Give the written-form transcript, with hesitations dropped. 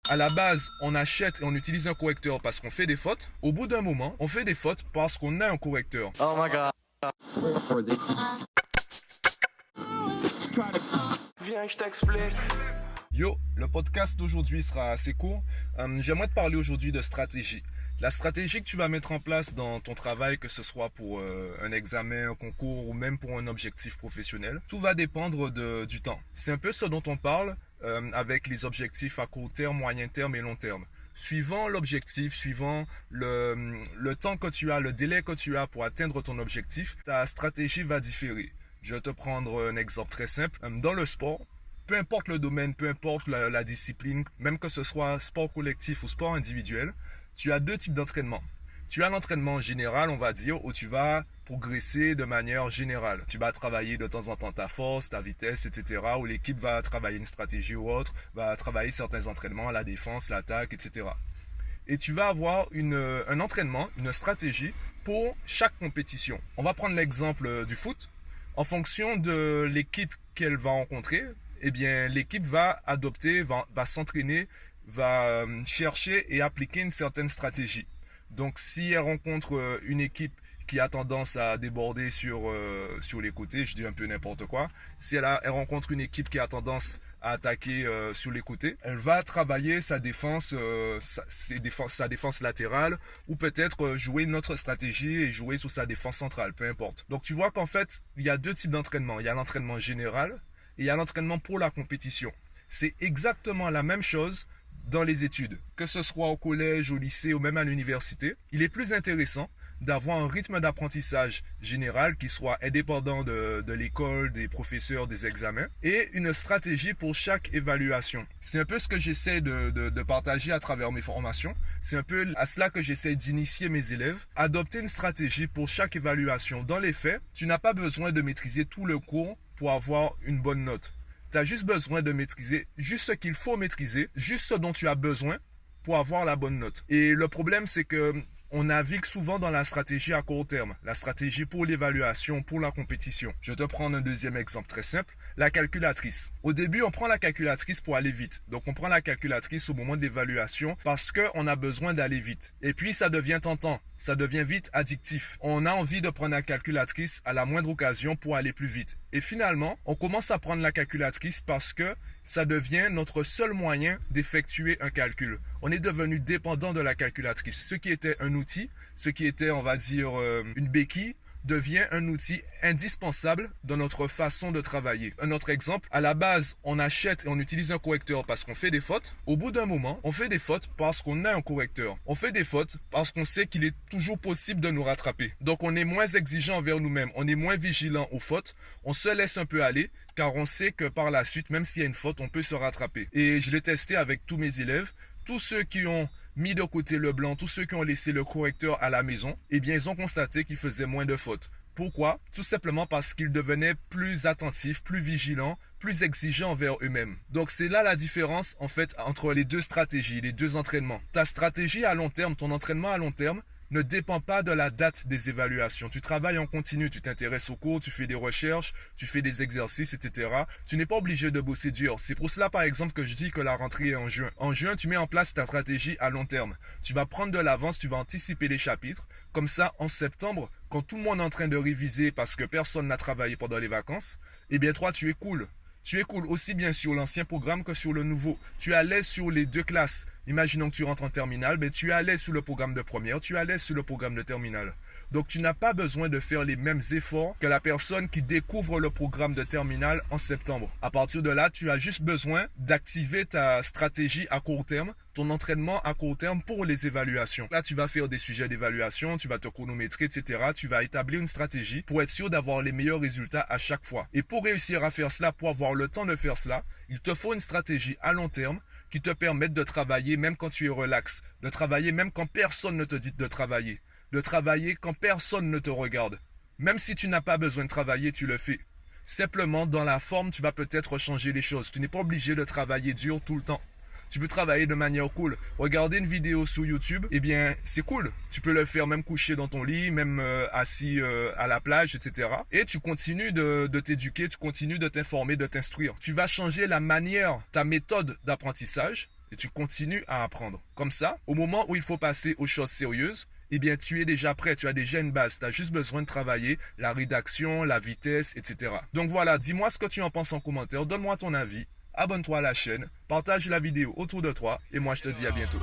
À la base, on achète et on utilise un correcteur parce qu'on fait des fautes. Au bout d'un moment, on fait des fautes parce qu'on a un correcteur. Oh my god. Viens, je t'explique. Yo, le podcast d'aujourd'hui sera assez court. J'aimerais te parler aujourd'hui de stratégie. La stratégie que tu vas mettre en place dans ton travail, que ce soit pour un examen, un concours ou même pour un objectif professionnel, tout va dépendre du temps. C'est un peu ce dont on parle avec les objectifs à court terme, moyen terme et long terme. Suivant l'objectif, suivant le temps que tu as, le délai que tu as pour atteindre ton objectif, ta stratégie va différer. Je vais te prendre un exemple très simple. Dans le sport, peu importe le domaine, peu importe la discipline, même que ce soit sport collectif ou sport individuel, tu as deux types d'entraînement. Tu as l'entraînement général, on va dire, où tu vas progresser de manière générale. Tu vas travailler de temps en temps ta force, ta vitesse, etc. Où l'équipe va travailler une stratégie ou autre, va travailler certains entraînements, la défense, l'attaque, etc. Et tu vas avoir un entraînement, une stratégie pour chaque compétition. On va prendre l'exemple du foot. En fonction de l'équipe qu'elle va rencontrer, eh bien, l'équipe va adopter, va s'entraîner, va chercher et appliquer une certaine stratégie. Donc, si elle rencontre une équipe qui a tendance à déborder sur les côtés, je dis un peu n'importe quoi. Si elle rencontre une équipe qui a tendance à attaquer sur les côtés, elle va travailler sa défense, sa défense latérale, ou peut-être jouer une autre stratégie et jouer sur sa défense centrale, peu importe. Donc tu vois qu'en fait, il y a deux types d'entraînement. Il y a l'entraînement général et il y a l'entraînement pour la compétition. C'est exactement la même chose dans les études. Que ce soit au collège, au lycée ou même à l'université, il est plus intéressant d'avoir un rythme d'apprentissage général qui soit indépendant de l'école, des professeurs, des examens, et une stratégie pour chaque évaluation. C'est un peu ce que j'essaie de partager à travers mes formations. C'est un peu à cela que j'essaie d'initier mes élèves. Adopter une stratégie pour chaque évaluation. Dans les faits, tu n'as pas besoin de maîtriser tout le cours pour avoir une bonne note. Tu as juste besoin de maîtriser juste ce qu'il faut maîtriser, juste ce dont tu as besoin pour avoir la bonne note. Et le problème, c'est que on navigue souvent dans la stratégie à court terme, la stratégie pour l'évaluation, pour la compétition. Je vais te prendre un deuxième exemple très simple, la calculatrice. Au début, on prend la calculatrice pour aller vite. Donc, on prend la calculatrice au moment de l'évaluation parce qu'on a besoin d'aller vite. Et puis, ça devient tentant, ça devient vite addictif. On a envie de prendre la calculatrice à la moindre occasion pour aller plus vite. Et finalement, on commence à prendre la calculatrice parce que ça devient notre seul moyen d'effectuer un calcul. On est devenu dépendant de la calculatrice. Ce qui était un outil, ce qui était, on va dire, une béquille, devient un outil indispensable dans notre façon de travailler. Un autre exemple, à la base, on achète et on utilise un correcteur parce qu'on fait des fautes. Au bout d'un moment, on fait des fautes parce qu'on a un correcteur. On fait des fautes parce qu'on sait qu'il est toujours possible de nous rattraper. Donc, on est moins exigeant envers nous-mêmes. On est moins vigilant aux fautes. On se laisse un peu aller car on sait que par la suite, même s'il y a une faute, on peut se rattraper. Et je l'ai testé avec tous mes élèves. Tous ceux qui ont mis de côté le blanc, tous ceux qui ont laissé le correcteur à la maison, eh bien, ils ont constaté qu'ils faisaient moins de fautes. Pourquoi? Tout simplement parce qu'ils devenaient plus attentifs, plus vigilants, plus exigeants envers eux-mêmes. Donc, c'est là la différence, en fait, entre les deux stratégies, les deux entraînements. Ta stratégie à long terme, ton entraînement à long terme, ne dépend pas de la date des évaluations. Tu travailles en continu, tu t'intéresses aux cours, tu fais des recherches, tu fais des exercices, etc. Tu n'es pas obligé de bosser dur. C'est pour cela, par exemple, que je dis que la rentrée est en juin. En juin, tu mets en place ta stratégie à long terme. Tu vas prendre de l'avance, tu vas anticiper les chapitres. Comme ça, en septembre, quand tout le monde est en train de réviser parce que personne n'a travaillé pendant les vacances, eh bien, toi, tu es cool. Tu es cool aussi bien sur l'ancien programme que sur le nouveau. Tu es à l'aise sur les deux classes. Imaginons que tu rentres en terminale, mais tu es à l'aise sur le programme de première, tu es à l'aise sur le programme de terminale. Donc, tu n'as pas besoin de faire les mêmes efforts que la personne qui découvre le programme de terminale en septembre. À partir de là, tu as juste besoin d'activer ta stratégie à court terme, ton entraînement à court terme pour les évaluations. Là, tu vas faire des sujets d'évaluation, tu vas te chronométrer, etc. Tu vas établir une stratégie pour être sûr d'avoir les meilleurs résultats à chaque fois. Et pour réussir à faire cela, pour avoir le temps de faire cela, il te faut une stratégie à long terme qui te permette de travailler même quand tu es relax, de travailler même quand personne ne te dit de travailler. De travailler quand personne ne te regarde. Même si tu n'as pas besoin de travailler, tu le fais. Simplement, dans la forme, tu vas peut-être changer les choses. Tu n'es pas obligé de travailler dur tout le temps. Tu peux travailler de manière cool. Regarder une vidéo sur YouTube, eh bien, c'est cool. Tu peux le faire même couché dans ton lit, même assis à la plage, etc. Et tu continues de t'éduquer, tu continues de t'informer, de t'instruire. Tu vas changer la manière, ta méthode d'apprentissage. et tu continues à apprendre. Comme ça, au moment où il faut passer aux choses sérieuses, eh bien, tu es déjà prêt, tu as déjà une base, tu as juste besoin de travailler la rédaction, la vitesse, etc. Donc voilà, dis-moi ce que tu en penses en commentaire, donne-moi ton avis, abonne-toi à la chaîne, partage la vidéo autour de toi, et moi je te dis à bientôt.